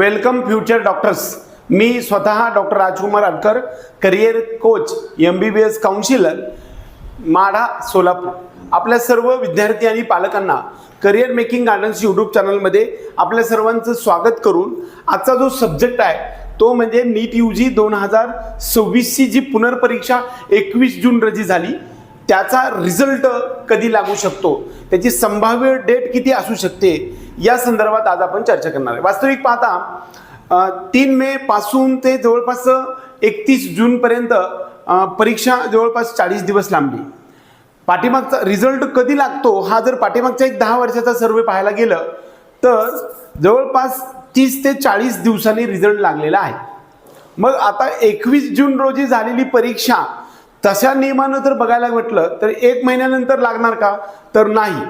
Welcome future doctors. मी स्वतः doctor Rajkumar Adkar, career coach, MBBS counsellor, Madha, Solapur. आपल्या सर्व विद्यार्थी आणि पालकांना करिअर मेकिंग गार्डन्स यूट्यूब चॅनलमध्ये आपल्या सर्वांचं स्वागत करून आजचा जो सब्जेक्ट आहे तो म्हणजे नीट UG 2026ची जी पुनर्परीक्षा 21 जून रोजी झाली त्याचा रिझल्ट कधी लागू शकतो, त्याची संभाव्य डेट किती असू शकते या संदर्भात आज आपण चर्चा करणार आहे. वास्तविक पाहता 3 मे पासून ते जवळपास 31 जून पर्यंत परीक्षा जवळपास 40 दिवस लांबली. पाठीमागचा रिझल्ट कधी लागतो हा जर पाठीमागचा एक 10 वर्षाचा सर्वे पाहायला गेलं तर जवळपास 30 ते 40 दिवसांनी रिझल्ट लागलेला आहे. मग आता 21 जून रोजी झालेली परीक्षा तशा नियमानं जर बघायला म्हटलं तर 1 महिन्यानंतर लागणार का, तर नाही.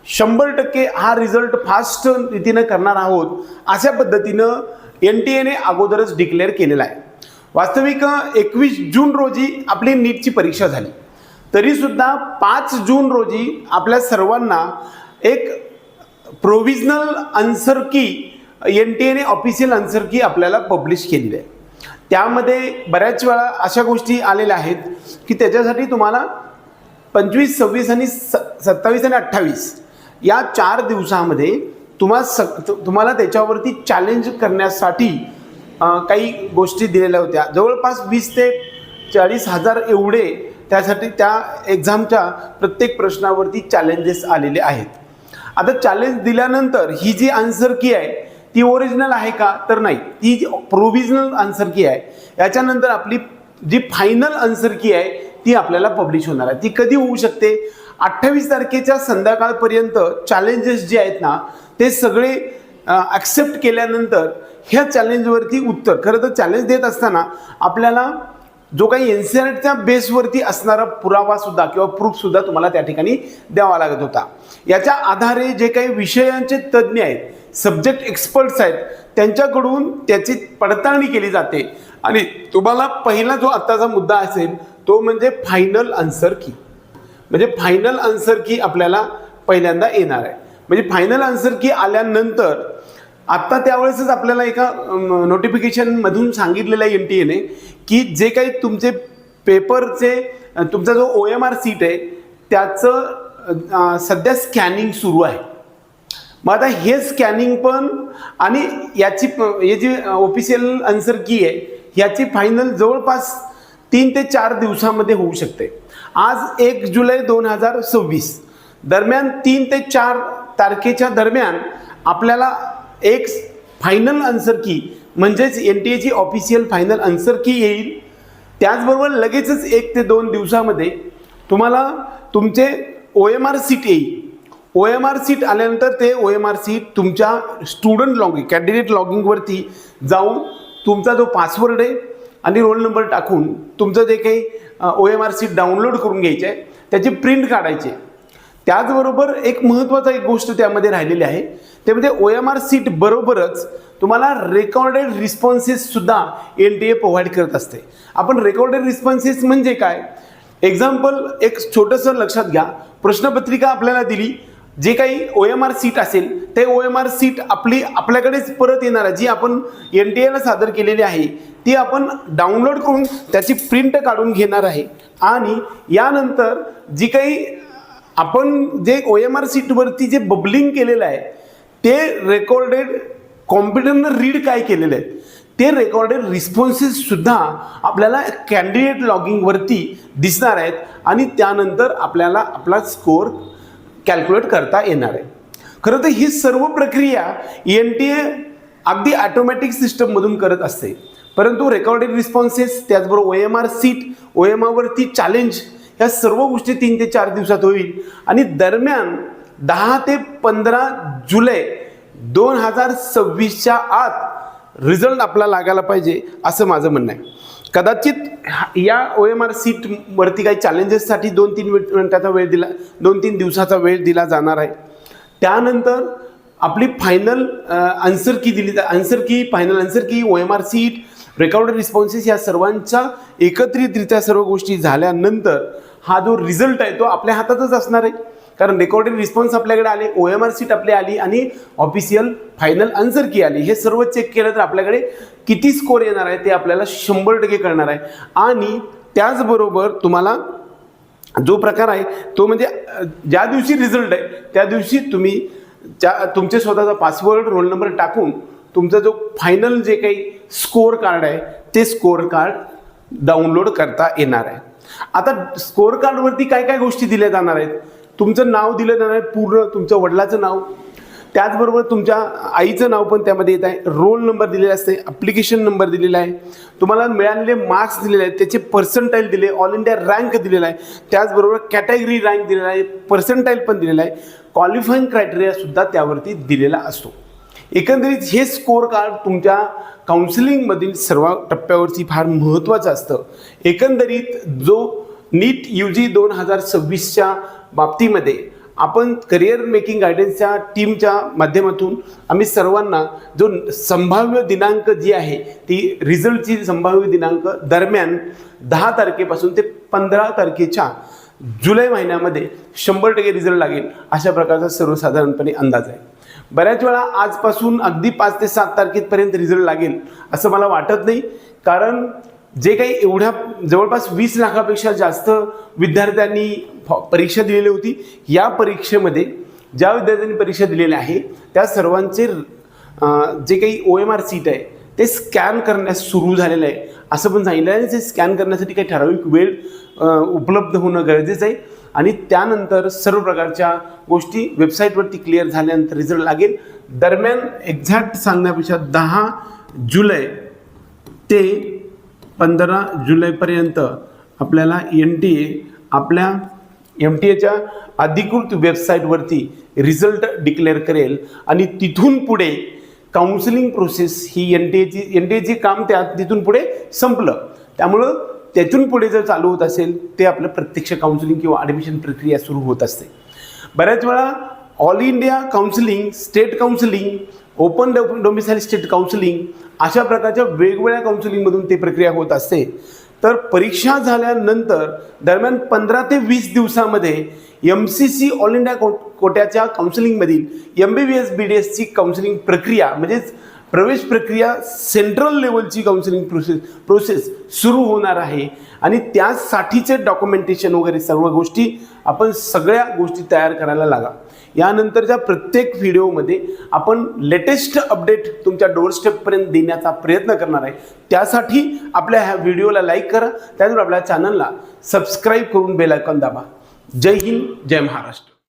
100% हा रिझल्ट फास्ट रीतीनं करणार आहोत अशा पद्धतीनं NTA अगोदरच डिक्लेअर केलेला आहे. वास्तविक 21 जून रोजी आपली नीटची परीक्षा झाली, तरीसुद्धा 5 जून रोजी आपल्या सर्वांना एक प्रोव्हिजनल आन्सर की NTA ऑफिशियल आन्सर की आपल्याला पब्लिश केलेली आहे. त्यामध्ये बऱ्याच वेळा अशा गोष्टी आलेल्या आहेत की त्याच्यासाठी तुम्हाला 25, 26 आणि 27 आणि 28 या 4 दिवसामध्ये तुम्हाला त्याच्यावरती चॅलेंज करण्यासाठी काही गोष्टी दिलेल्या होत्या. जवळपास 20 ते 40 हजार एवढे त्यासाठी त्या एक्झामच्या प्रत्येक प्रश्नावरती चॅलेंजेस आलेले आहेत. आता चॅलेंज दिल्यानंतर ही जी आन्सर की आहे ती ओरिजिनल आहे का, तर नाही, ती जी प्रोव्हिजनल आन्सर की आहे. याच्यानंतर आपली जी फायनल आन्सर की आहे ती आपल्याला पब्लिश होणार आहे. ती कधी होऊ शकते, 28 तारखेच्या संध्याकाळपर्यंत चॅलेंजेस जे आहेत ना ते सगळे ॲक्सेप्ट केल्यानंतर ह्या चॅलेंजवरती उत्तर, खरं तर चॅलेंज देत असताना आपल्याला जो काही NCERTच्या बेसवरती असणारा पुरावासुद्धा किंवा प्रूफसुद्धा तुम्हाला त्या ठिकाणी द्यावा लागत होता. याच्या आधारे जे काही विषयांचे तज्ज्ञ आहेत, सब्जेक्ट एक्सपर्ट्स आहेत, त्यांच्याकडून त्याची पडताळणी केली जाते आणि तुम्हाला पहिला जो आत्ताचा मुद्दा असेल तो म्हणजे फायनल आन्सर की. म्हणजे फायनल आन्सर की आपल्याला पहिल्यांदा येणार आहे. म्हणजे फायनल आन्सर की आल्यानंतर आत्ता त्यावेळेसच आपल्याला एका नोटिफिकेशनमधून सांगितलेलं आहे NTA की जे काही तुमचे पेपरचे तुमचा जो OMR सीट आहे त्याचं सध्या स्कॅनिंग सुरू आहे. मग आता हे स्कॅनिंग पण आणि हे जी ऑफिशियल आन्सर की आहे ह्याची फायनल जवळपास 3 ते 4 दिवसामध्ये होऊ शकते. आज 1 जुलै 2026 दरम्यान 3 ते 4 तारखेच्या दरम्यान आपल्याला एक फायनल आन्सर की म्हणजेच NTAची ऑफिशियल फायनल आन्सर की येईल. त्याचबरोबर लगेचच 1 ते 2 दिवसामध्ये तुम्हाला तुमचे OMR सीट येईल. OMR सीट आल्यानंतर ते OMR सीट तुमच्या स्टुडंट लॉगिंग, कॅन्डिडेट लॉगिंगवरती जाऊन तुमचा जो पासवर्ड आहे आणि रोल नंबर टाकून तुमचं जे काही OMR सीट डाउनलोड करून घ्यायचे आहे त्याची प्रिंट काढायची. त्याचबरोबर एक महत्त्वाचा एक गोष्ट त्यामध्ये राहिलेली आहे, त्यामध्ये OMR सीट बरोबरच तुम्हाला रेकॉर्डेड रिस्पॉन्सेससुद्धा NTA प्रोव्हाइड करत असते. आपण रेकॉर्डेड रिस्पॉन्सेस म्हणजे काय, एक्झाम्पल एक छोटंसं लक्षात घ्या. प्रश्नपत्रिका आपल्याला दिली, जे काही OMR सीट असेल ते OMR सीट आपल्याकडेच परत येणार आहे. जी आपण NTA सादर केलेली आहे ती आपण डाउनलोड करून त्याची प्रिंट काढून घेणार आहे आणि यानंतर जी काही आपण जे OMR सीटवरती जे बबलिंग केलेलं आहे ते रेकॉर्डेड कॉम्प्युटरनं रीड काय केलेलं आहे ते रेकॉर्डेड रिस्पॉन्सेससुद्धा आपल्याला कॅन्डिडेट लॉगिंगवरती दिसणार आहेत आणि त्यानंतर आपल्याला आपला स्कोअर कॅल्क्युलेट करता येणार आहे. खरं तर ही सर्व प्रक्रिया NTA अगदी ॲटोमॅटिक सिस्टममधून करत असते, परंतु रेकॉर्डेड रिस्पॉन्सेस त्याचबरोबर OMR सीट, OMRवरती चॅलेंज, ह्या सर्व गोष्टी 3 ते 4 दिवसात होईल आणि दरम्यान 10 ते 15 जुलै 2026च्या आत रिझल्ट आपला लागायला पाहिजे असं माझं म्हणणं आहे. कदाचित या OMR सीटवरती काही चॅलेंजेससाठी 2-3 मिनिटाचा वेळ दिला, 2-3 दिवसाचा वेळ दिला जाणार आहे. त्यानंतर आपली फायनल आन्सर की दिली, फायनल आन्सर की, OMR सीट, रेकॉर्डेड रिस्पॉन्सेस या सर्वांचा एकत्रितरित्या सर्व गोष्टी झाल्यानंतर हा जो रिझल्ट आहे तो आपल्या हातातच असणार आहे. कारण रेकॉर्डेड रिस्पॉन्स आपल्याकडे आले, OMR सीट आपली आली आणि ऑफिशियल फायनल आन्सर की आली. हे सर्व चेक केलं तर आपल्याकडे किती स्कोर येणार आहे ते आपल्याला 100% कळणार आहे. आणि त्याचबरोबर तुम्हाला जो प्रकार आहे तो म्हणजे ज्या दिवशी रिझल्ट आहे त्या दिवशी तुम्ही तुमचे स्वतःचा पासवर्ड, रोल नंबर टाकून तुमचा जो फायनल जे काही स्कोअर कार्ड आहे ते स्कोअर कार्ड डाउनलोड करता येणार आहे. आता स्कोअर कार्डवरती काय काय गोष्टी दिल्या जाणार आहेत. तुमचं नाव दिलं जाणार आहे, पूर्ण तुमच्या वडिलाचं नाव, त्याचबरोबर तुमच्या आईचं नाव पण त्यामध्ये येत आहे, रोल नंबर दिलेला असते, ॲप्लिकेशन नंबर दिलेला आहे, तुम्हाला मिळालेले मार्क्स दिलेले आहेत, त्याचे पर्सेंटाईल दिले, ऑल इंडिया रँक दिलेला आहे, त्याचबरोबर कॅटेगरी रँक दिलेला आहे, पर्सेंटाईल पण दिलेला आहे, क्वालिफाईंग क्रायटेरियासुद्धा त्यावरती दिलेला असतो. एकंदरीत हे स्कोअर कार्ड तुमच्या काउन्सिलिंगमधील सर्व टप्प्यावरती फार महत्त्वाचं असतं. एकंदरीत जो नीट UG 2026च्या बाबतीमध्ये आपण करिअर मेकिंग गायडन्सच्या टीमच्या माध्यमातून आम्ही सर्वांना जो संभाव्य दिनांक जी आहे ती रिझल्टची संभाव्य दिनांक दरम्यान 10 तारखेपासून ते 15 तारखेच्या जुलै महिन्यामध्ये 100% रिझल्ट लागेल अशा प्रकारचा सर्वसाधारणपणे अंदाज आहे. बऱ्याच वेळा आजपासून अगदी 5 ते 7 तारखेपर्यंत रिझल्ट लागेल असं मला वाटत नाही, कारण जे काही एवढ्या जवळपास 20 लाखापेक्षा जास्त विद्यार्थ्यांनी परीक्षा दिलेली होती. या परीक्षेमध्ये ज्या विद्यार्थ्यांनी परीक्षा दिलेल्या आहे त्या सर्वांचे जे काही OMR सीट आहे ते स्कॅन करण्यास सुरू झालेलं आहे असं पण सांगितलं आहे. आणि ते स्कॅन करण्यासाठी काही ठराविक वेळ उपलब्ध होणं गरजेचं आहे आणि त्यानंतर सर्व प्रकारच्या गोष्टी वेबसाईटवरती क्लिअर झाल्यानंतर रिझल्ट लागेल. दरम्यान एक्झॅक्ट सांगण्यापेक्षा 10 जुलै ते 15 जुलैपर्यंत आपल्याला NTA आपल्या MTAच्या अधिकृत वेबसाईटवरती रिझल्ट डिक्लेअर करेल आणि तिथून पुढे काउन्सिलिंग प्रोसेस ही NTAची काम तिथून पुढे संपलं. त्यामुळं त्यातून पुढे जर चालू होत असेल ते आपलं प्रत्यक्ष काउन्सिलिंग किंवा ॲडमिशन प्रक्रिया सुरू होत असते. बऱ्याच वेळा all India counselling, state counselling, open domicile state counselling अशा प्रकारच्या वेगवेगळ्या काउन्सिलिंगमधून ती प्रक्रिया होत असते. तर परीक्षा झाल्यानंतर दरम्यान 15 ते 20 दिवसामध्ये MCC ऑल इंडिया कोट्याच्या काउन्सिलिंगमधील MBBS BDSची काउन्सिलिंग प्रक्रिया म्हणजेच प्रवेश प्रक्रिया सेंट्रल लेवलची काउन्सिलिंग प्रोसेस सुरू होणार आहे आणि त्यासाठीचे डॉक्युमेंटेशन वगैरे सर्व गोष्टी आपण सगळ्या गोष्टी तयार करायला लागा. यानंतरच्या प्रत्येक व्हिडिओमध्ये आपण लेटेस्ट अपडेट तुमच्या डोअरस्टेपपर्यंत देण्याचा प्रयत्न करणार आहे. त्यासाठी आपल्या ह्या व्हिडिओला लाईक करा, त्यानंतर आपल्या चॅनलला सबस्क्राईब करून बेल आयकॉन दाबा. जय हिंद, जय महाराष्ट्र.